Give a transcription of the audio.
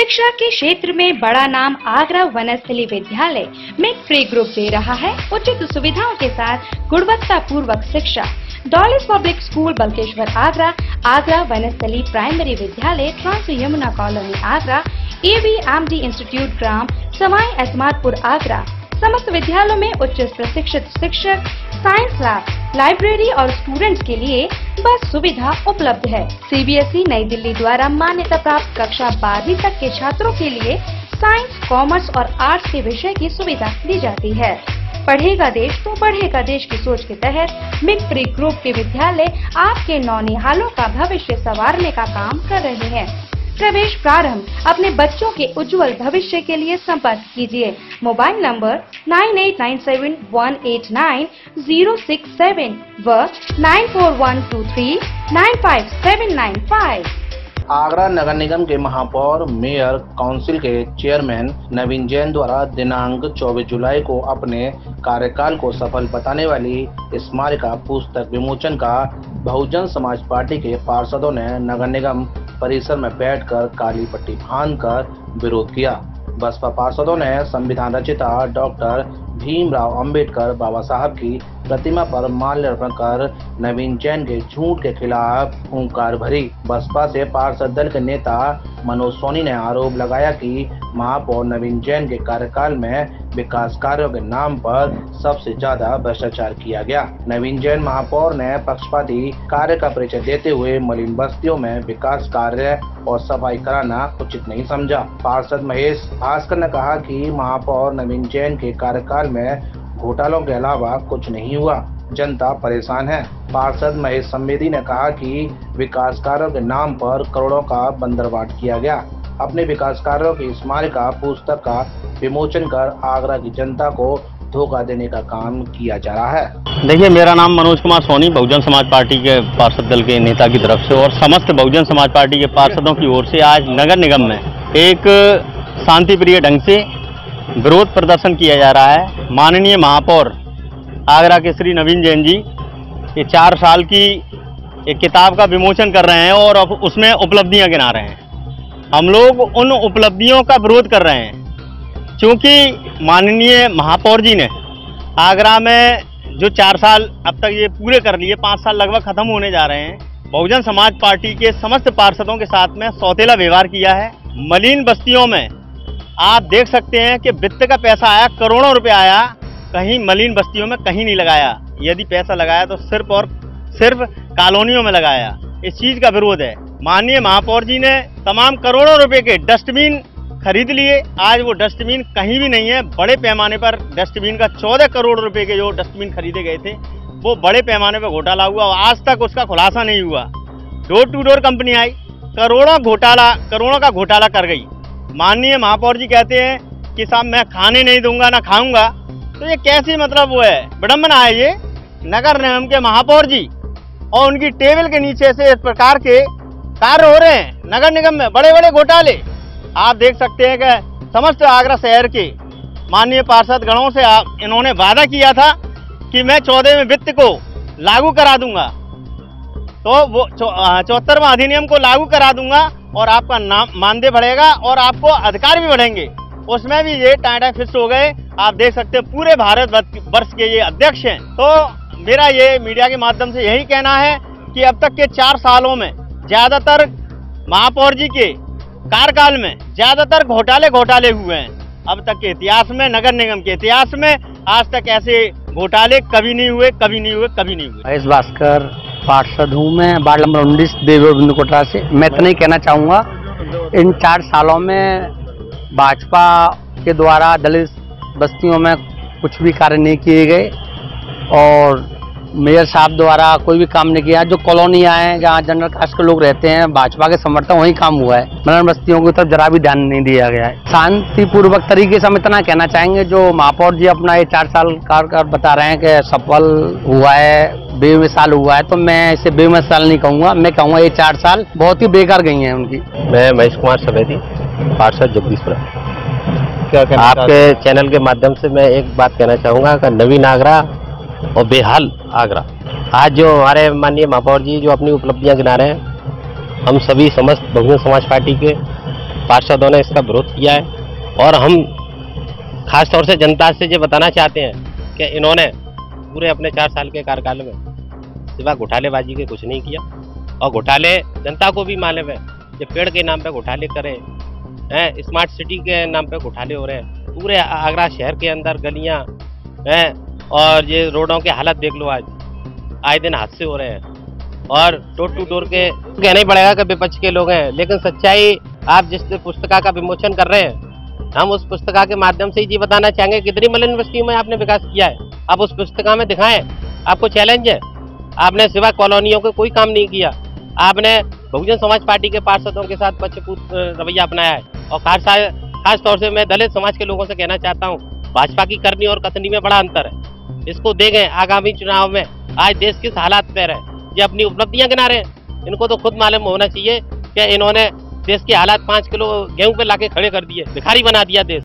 शिक्षा के क्षेत्र में बड़ा नाम आगरा वनस्थली विद्यालय मिक्स प्री ग्रुप दे रहा है उचित सुविधाओं के साथ गुणवत्ता पूर्वक शिक्षा। डॉलिस public school Balkeshwar Agra, Agra Vanasthali primary Vidyalaya trans Yamuna colony Agra, AVMD institute ग्राम सवाई एस्मादपुर आगरा। समस्त विद्यालयों में उच्च प्रशिक्षित शिक्षक, साइंस लैब, लाइब्रेरी और स्टूडेंट्स के लिए बस सुविधा उपलब्ध है। CBSE नई दिल्ली द्वारा मान्यता प्राप्त कक्षा 12वीं तक के छात्रों के लिए साइंस, कॉमर्स और आर्ट्स के विषय की सुविधा दी जाती है। पढ़ेगा देश तो बढ़ेगा देश की सोच के तहत मिक्स प्री ग्रुप के विद्यालय आपके नौनिहालों का भविष्य संवारने का काम कर रहे हैं। प्रवेश प्रारंभ। अपने बच्चों के उज्जवल भविष्य के लिए संपर्क कीजिए। मोबाइल नंबर 9897189067 व 9412395795। आगरा नगर निगम के महापौर, मेयर, काउंसिल के चेयरमैन नवीन जैन द्वारा दिनांक 24 जुलाई को अपने कार्यकाल को सफल बताने वाली स्मारिका पुस्तक विमोचन का बहुजन समाज पार्टी के पार्षदों ने नगर निगम परिसर में बैठकर काली पट्टी बांधकर विरोध किया। बसपा पार्षदों ने संविधान रचिता डॉक्टर भीमराव अंबेडकर बाबा साहब की प्रतिमा पर माल्यार्पण कर नवीन जैन के झूठ के खिलाफ हुंकार भरी। बसपा से पार्षद दल के नेता मनोज सोनी ने आरोप लगाया कि महापौर नवीन जैन के कार्यकाल में विकास कार्यों के नाम पर सबसे ज्यादा भ्रष्टाचार किया गया। नवीन जैन महापौर ने पक्षपाती कार्य का परिचय देते हुए मलिन बस्तियों में विकास कार्य और सफाई कराना उचित नहीं समझा। पार्षद महेश भास्कर ने कहा कि महापौर नवीन जैन के कार्यकाल में घोटालों के अलावा कुछ नहीं हुआ, जनता परेशान है। पार्षद महेश संवेदी ने कहा कि विकास कार्यों के नाम पर करोड़ों का बंदरबाट किया गया। अपने विकास कार्यों की स्मारिका पुस्तक का विमोचन कर आगरा की जनता को धोखा देने का काम किया जा रहा है। देखिए, मेरा नाम मनोज कुमार सोनी, बहुजन समाज पार्टी के पार्षद दल के नेता की तरफ से और समस्त बहुजन समाज पार्टी के पार्षदों की ओर से आज नगर निगम में एक शांतिप्रिय ढंग से विरोध प्रदर्शन किया जा रहा है। माननीय महापौर आगरा के श्री नवीन जैन जी ये 4 साल की एक किताब का विमोचन कर रहे हैं और उसमें उपलब्धियां गिना रहे हैं। हम लोग उन उपलब्धियों का विरोध कर रहे हैं क्योंकि माननीय महापौर जी ने आगरा में जो 4 साल अब तक ये पूरे कर लिए, 5 साल लगभग खत्म होने जा रहे हैं, बहुजन समाज पार्टी के समस्त पार्षदों के साथ में सौतेला व्यवहार किया है। मलिन बस्तियों में आप देख सकते हैं कि वित्त का पैसा आया, करोड़ों रुपया आया, कहीं मलिन बस्तियों में कहीं नहीं लगाया। यदि पैसा लगाया तो सिर्फ और सिर्फ कॉलोनियों में लगाया। इस चीज़ का विरोध है। माननीय महापौर जी ने तमाम करोड़ों रुपए के डस्टबिन खरीद लिए। आज वो डस्टबिन कहीं भी नहीं है। बड़े पैमाने पर डस्टबिन का 14 करोड़ रुपए के जो डस्टबिन खरीदे गए थे वो बड़े पैमाने पर घोटाला हुआ और आज तक उसका खुलासा नहीं हुआ। डोर टू डोर कंपनी आई, करोड़ों का घोटाला कर गई। माननीय महापौर जी कहते हैं कि साहब मैं खाने नहीं दूंगा ना खाऊंगा, तो ये कैसी मतलब वो है, विडम्बना है ये। नगर निगम के महापौर जी और उनकी टेबल के नीचे से इस प्रकार के कार्य हो रहे हैं। नगर निगम में बड़े बड़े घोटाले आप देख सकते हैं कि समस्त आगरा शहर के माननीय पार्षद गणों से इन्होंने वादा किया था कि मैं 14वें वित्त को लागू करा दूंगा, तो वो 74वां अधिनियम को लागू करा दूंगा और आपका नाम मानदेय बढ़ेगा और आपको अधिकार भी बढ़ेंगे। उसमें भी ये टाटा फिक्स हो गए। आप देख सकते हैं पूरे भारत वर्ष के ये अध्यक्ष हैं। तो मेरा ये मीडिया के माध्यम से यही कहना है कि अब तक के 4 सालों में ज्यादातर महापौर जी के कार्यकाल में ज्यादातर घोटाले हुए हैं। अब तक के इतिहास में, नगर निगम के इतिहास में आज तक ऐसे घोटाले कभी नहीं हुए। महेश भास्कर पार्षद हूँ मैं, वार्ड नंबर 19 देवी कोटरा से। मैं इतना ही कहना चाहूँगा, इन 4 सालों में भाजपा के द्वारा दलित बस्तियों में कुछ भी कार्य नहीं किए गए और मेयर साहब द्वारा कोई भी काम नहीं किया। जो कॉलोनियाँ हैं जहाँ जनरल कास्ट के लोग रहते हैं, भाजपा के समर्थन वही काम हुआ है। मलिन बस्तियों की तरफ जरा भी ध्यान नहीं दिया गया है। शांतिपूर्वक तरीके से हम इतना कहना चाहेंगे, जो महापौर जी अपना ये 4 साल कार्यकाल बता रहे हैं कि सफल हुआ है, बेमिसाल हुआ है, तो मैं इसे बेमिसाल नहीं कहूँगा। मैं कहूँगा ये 4 साल बहुत ही बेकार गई हैं उनकी। मैं महेश कुमार संवेदी, पार्षद जगदीशपुर। आपके चैनल के माध्यम से मैं एक बात कहना चाहूँगा कि नवीन आगरा और बेहाल आगरा, आज जो हमारे माननीय महापौर जी जो अपनी उपलब्धियां गिना रहे हैं, हम सभी समस्त बहुजन समाज पार्टी के पार्षदों ने इसका विरोध किया है और हम खास तौर से जनता से ये बताना चाहते हैं कि इन्होंने पूरे अपने 4 साल के कार्यकाल में सिवा घोटालेबाजी के कुछ नहीं किया और घोटाले जनता को भी मालूम है। ये पेड़ के नाम पे घोटाले करें हैं, स्मार्ट सिटी के नाम पे घोटाले हो रहे हैं, पूरे आगरा शहर के अंदर गलियां हैं और ये रोडों के हालत देख लो, आज आए दिन हादसे हो रहे हैं और डोर टू डोर के कहना ही पड़ेगा कि विपक्ष के लोग हैं, लेकिन सच्चाई आप जिस पुस्तिका का विमोचन कर रहे हैं, हम उस पुस्तिका के माध्यम से ही बताना चाहेंगे कितनी मलिन बस्तियों में आपने विकास किया है। आप उस पुस्तिका में दिखाएं, आपको चैलेंज है। आपने सिवा कॉलोनियों के कोई काम नहीं किया, आपने बहुजन समाज पार्टी के पार्षदों के साथ पक्षपूत रवैया अपनाया है और खास तौर से मैं दलित समाज के लोगों से कहना चाहता हूँ, भाजपा की करनी और कथनी में बड़ा अंतर है। इसको देखें, आगामी चुनाव में आज देश किस हालात पर है, ये अपनी उपलब्धियां गिना रहे हैं। इनको तो खुद मालूम होना चाहिए कि इन्होंने देश के हालात 5 किलो गेहूं पे लाके खड़े कर दिए, भिखारी बना दिया देश।